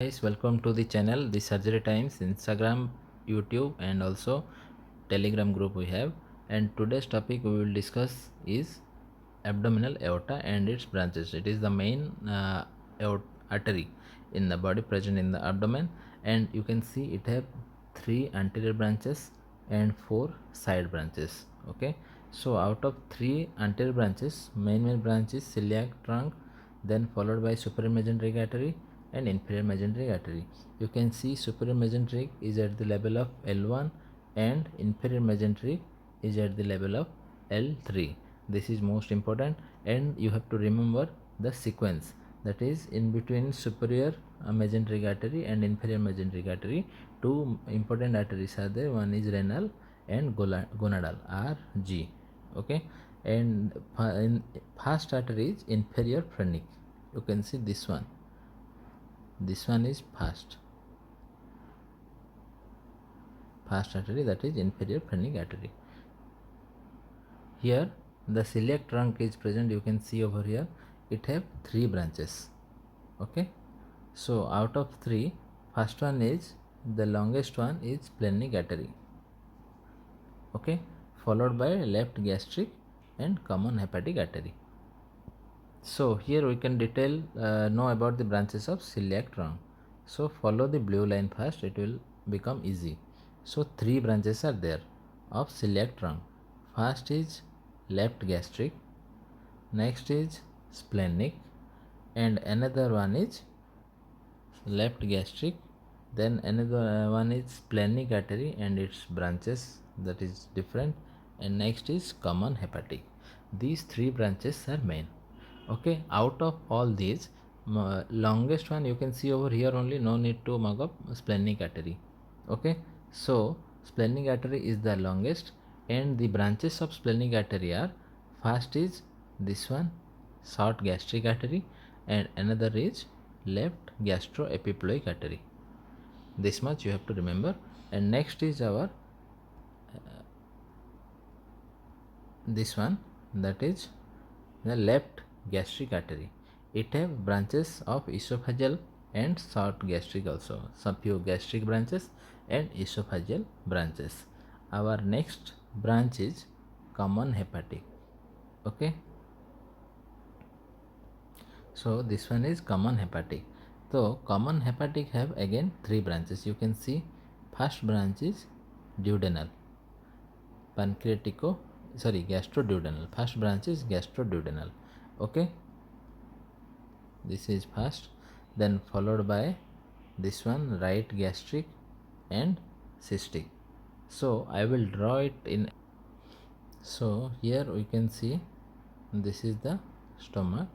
Guys, welcome to the channel The Surgery Times, Instagram, YouTube, and also Telegram group we have. And today's topic we will discuss is abdominal aorta and its branches. It is the main artery in the body present in the abdomen, and you can see it have three anterior branches and four side branches. Okay, so out of three anterior branches, main branch is celiac trunk, then followed by superior mesenteric artery and inferior mesenteric artery. You can see superior mesenteric is at the level of L1 and inferior mesenteric is at the level of L3. This is most important, and you have to remember the sequence, that is in between superior mesenteric artery and inferior mesenteric artery. Two important arteries are there, one is renal and gonadal, RG. Okay, and in first artery is inferior phrenic. You can see this one is first artery, that is inferior phrenic artery. Here the celiac trunk is present. You can see over here it have three branches. Okay, so out of three, first one is the longest one is splenic artery. Okay, followed by left gastric and common hepatic artery. So here we can detail know about the branches of celiac trunk. So follow the blue line first, it will become easy. So three branches are there of celiac trunk. First is left gastric, next is splenic, and another one is left gastric, then another one is splenic artery and its branches, that is different, and next is common hepatic. These three branches are main. Okay, out of all these, longest one you can see over here only, no need to mark up splenic artery. Okay, so splenic artery is the longest, and the branches of splenic artery are, first is this one, short gastric artery, and another is left gastroepiploic artery. This much you have to remember. And next is our this one, that is the left gastric artery. It have branches of esophageal and short gastric also, some few gastric branches and esophageal branches. Our next branch is common hepatic. Okay, so this one is common hepatic. So common hepatic have again three branches. You can see first branch is duodenal, gastroduodenal. First branch is gastroduodenal. Okay, this is first, then followed by this one, right gastric and cystic. So I will draw it in. So here we can see this is the stomach,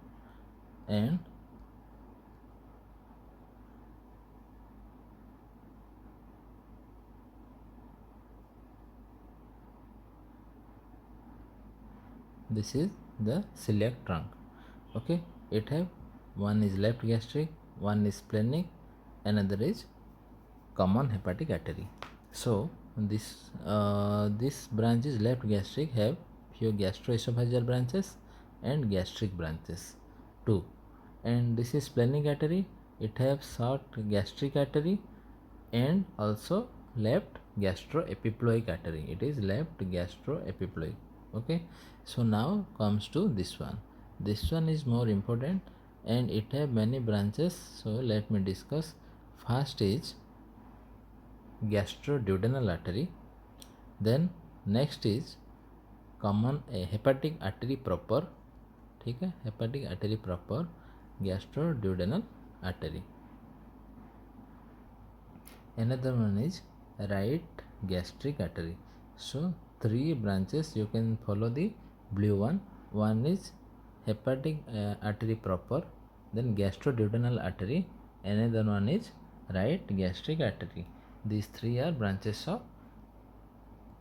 and this is the celiac trunk. Okay, it have one is left gastric, one is splenic, another is common hepatic artery. So this branch is left gastric, have few gastroesophageal branches and gastric branches too. And this is splenic artery, it have short gastric artery and also left gastroepiploic artery. It is left gastroepiploic. Okay, so now comes to this one. This one is more important and it have many branches. So let me discuss. First is gastroduodenal artery, then next is common hepatic artery proper. ठीक है, hepatic artery proper, gastroduodenal artery. Another one is right gastric artery. So three branches, you can follow the blue one. One is hepatic artery proper, then gastroduodenal artery, another one is right gastric artery. These three are branches of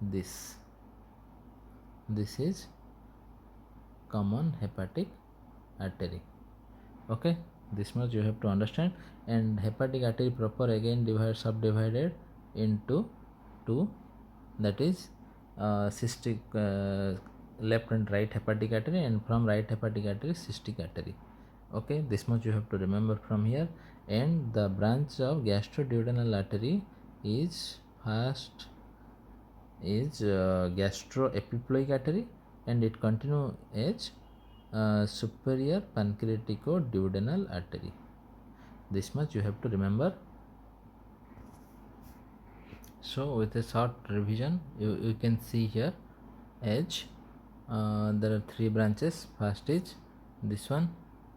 this. This is common hepatic artery. Okay, this much you have to understand. And hepatic artery proper again subdivided into two, that is cystic left and right hepatic artery, and from right hepatic artery cystic artery. Okay, this much you have to remember from here. and the branch of gastroduodenal artery is first is gastroepiploic artery, and it continue as superior pancreaticoduodenal artery. This much you have to remember. So with a short revision, you can see here edge there are three branches. First is this one,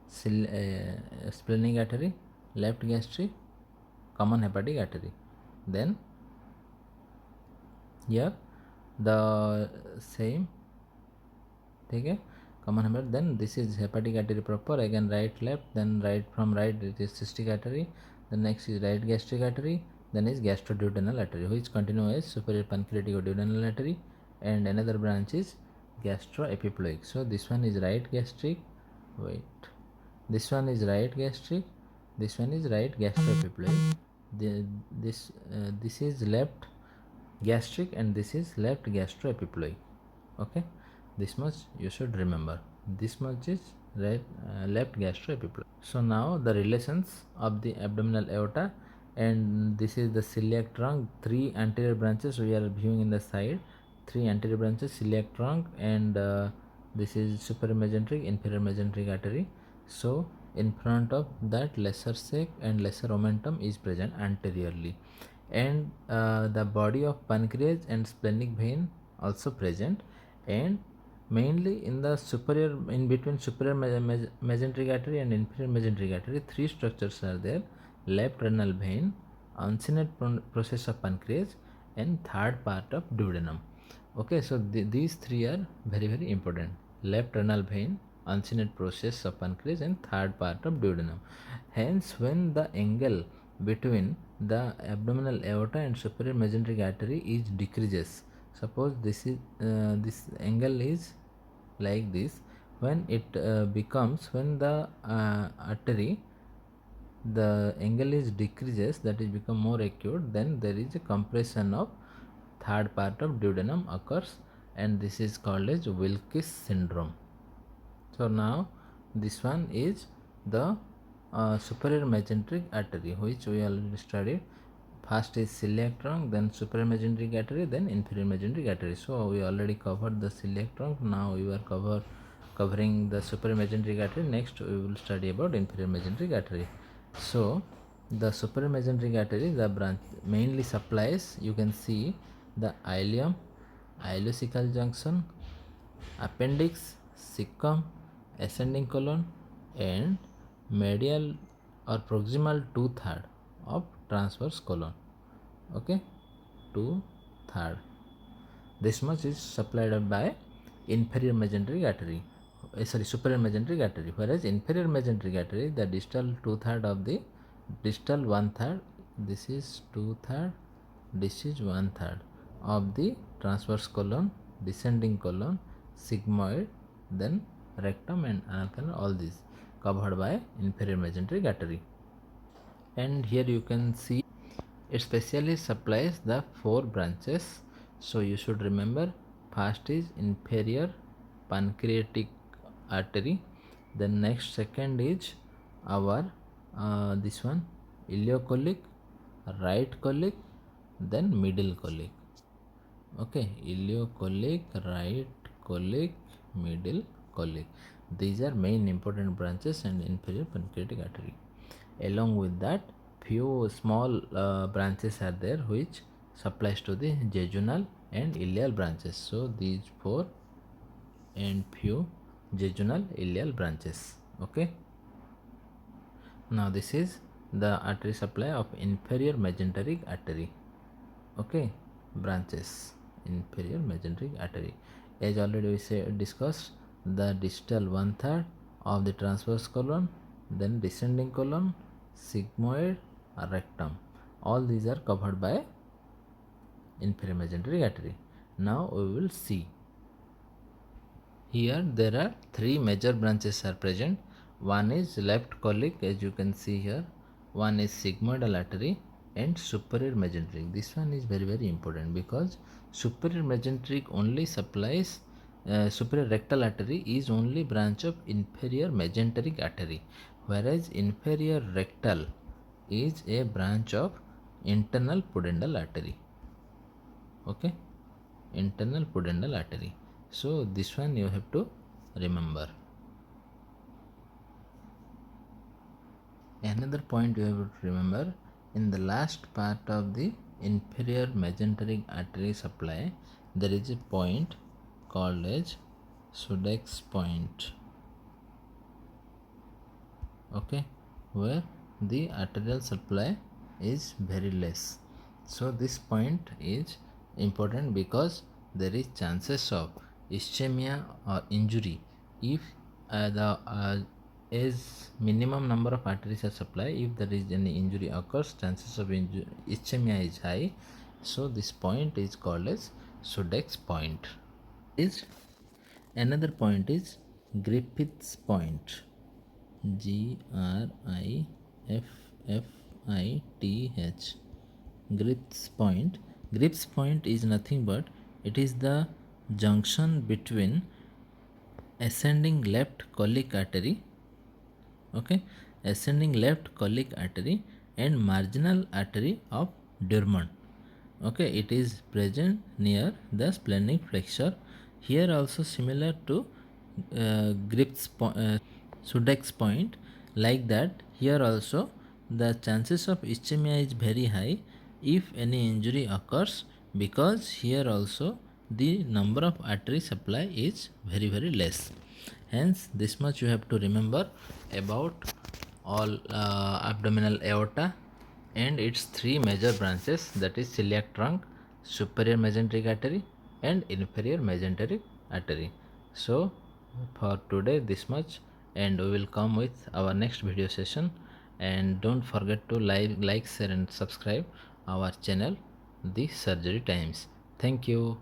splenic artery, left gastric, common hepatic artery. Then here the same, okay, common hepatic. Then this is hepatic artery proper, again right left, then right from right it is cystic artery, the next is right gastric artery, then is gastroduodenal artery, which continue as superior pancreaticoduodenal artery, and another branch is gastroepiploic. So this one is right gastric, wait, this one is right gastric, this one is right gastroepiploic, this is left gastric, and this is left gastroepiploic. Okay, this much you should remember. This much is right left gastroepiploic. So now the relations of the abdominal aorta, and this is the celiac trunk. Three anterior branches we are viewing in the side, three anterior branches, celiac trunk, and this is superior mesenteric, inferior mesenteric artery. So in front of that, lesser sac and lesser omentum is present anteriorly, and the body of pancreas and splenic vein also present, and mainly in the superior, in between superior mesenteric artery and inferior mesenteric artery, three structures are there: left renal vein, uncinate process of pancreas, and third part of duodenum. Okay, so these three are very very important: left renal vein, uncinate process of pancreas, and third part of duodenum. Hence, when the angle between the abdominal aorta and superior mesenteric artery is decreases, suppose this is this angle is like this, when it becomes, when the artery, the angle is decreases, that is become more acute, then there is a compression of third part of duodenum occurs, and this is called as Wilkes syndrome. So now this one is the superior mesenteric artery, which we already studied. First is celiac trunk, then superior mesenteric artery, then inferior mesenteric artery. So we already covered the celiac trunk. Now we are covering the superior mesenteric artery. Next we will study about inferior mesenteric artery. So the superior mesenteric artery, the branch mainly supplies, you can see, the ileum, ileocecal junction, appendix, cecum, ascending colon, and medial or proximal 2/3 of transverse colon. Okay, 2/3. This much is supplied by inferior mesenteric artery, superior mesenteric artery, whereas inferior mesenteric artery, the distal 2/3 of the distal 1/3, this is 2/3, this is 1/3 of the transverse colon, descending colon, sigmoid, then rectum and anal canal, all these covered by inferior mesenteric artery. And here you can see it specially supplies the four branches. So you should remember, first is inferior pancreatic artery, then next second is our this one ileocolic, right colic, then middle colic. Okay, ileocolic, right colic, middle colic. These are main important branches in inferior pancreatic artery. Along with that, few small branches are there which supplies to the jejunal and ileal branches. So these four and few jejunal ileal branches. Okay. Now this is the artery supply of inferior mesenteric artery. Okay, branches, inferior mesenteric artery. As already we discussed, the distal 1/3 of the transverse colon, then descending colon, sigmoid, rectum. All these are covered by inferior mesenteric artery. Now we will see. Here there are three major branches are present. One is left colic, as you can see here. One is sigmoidal artery and superior mesenteric. This one is very very important because superior mesenteric only supplies superior rectal artery is only branch of inferior mesenteric artery, whereas inferior rectal is a branch of internal pudendal artery. Okay, internal pudendal artery. So this one you have to remember. Another point you have to remember, in the last part of the inferior mesenteric artery supply, there is a point called as Sudex point. Okay, where the arterial supply is very less. So this point is important because there is chances of ischemia or injury if the is minimum number of arteries are supplied. If there is any injury occurs, chances of ischemia is high. So this point is called as Sudex point. Is another point is Griffith's point. Griffith. Griffith's point. Griffith's point is nothing but it is the junction between ascending left coeliac artery, okay, ascending left coeliac artery and marginal artery of Durman. Okay, it is present near the splenic flexure. Here also similar to Sudex point, like that here also the chances of ischemia is very high if any injury occurs, because here also the number of artery supply is very less. Hence this much you have to remember about all abdominal aorta and its three major branches, that is celiac trunk, superior mesenteric artery and inferior mesenteric artery. So for today this much, and we will come with our next video session. And don't forget to like, share and subscribe our channel, The Surgery Times. Thank you.